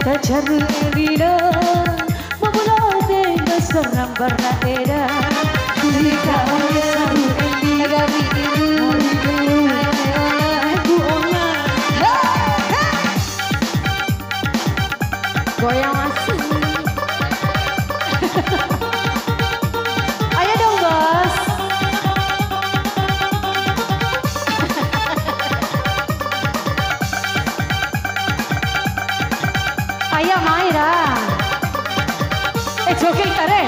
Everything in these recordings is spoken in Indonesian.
Tajaru elina Mabulade Basarang Barnaeda Kulika Saru elina Gari goyang masih. Ayo dong bos. Ayo Maira. Joget tare.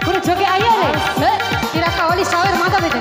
Kudu joget ayo deh. Kira kawali sawer mata bete.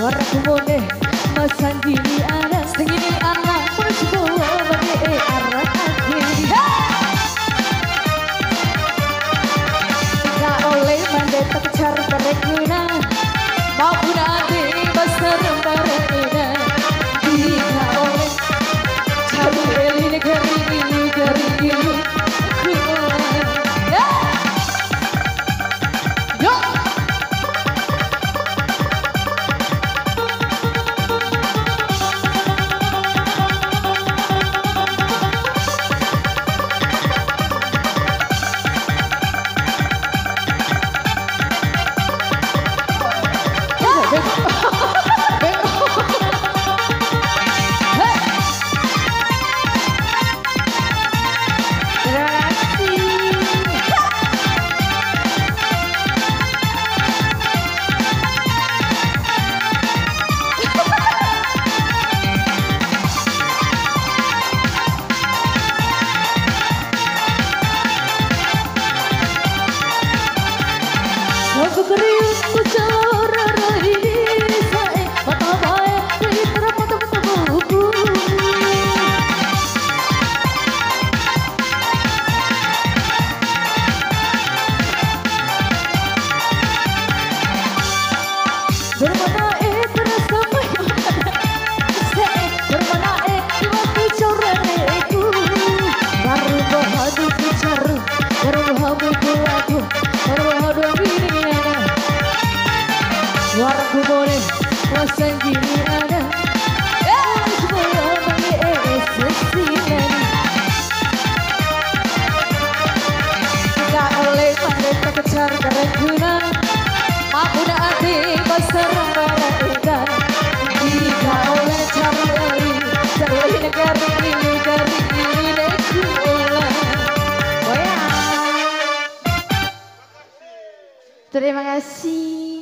Waraku mone masan gini anak segini anak percuma bagi arah akhir. Gak oleh mandai tercar berekuna maupun ade besar berekuna. Gak oleh cabu eli negeri ini. Waraku boleh rasain gini ada semua bagi esesinan. Gak oleh pandai terkejar keregunan maupun hati besar beredan. Gak oleh cari negara ini nekulah. Terima kasih.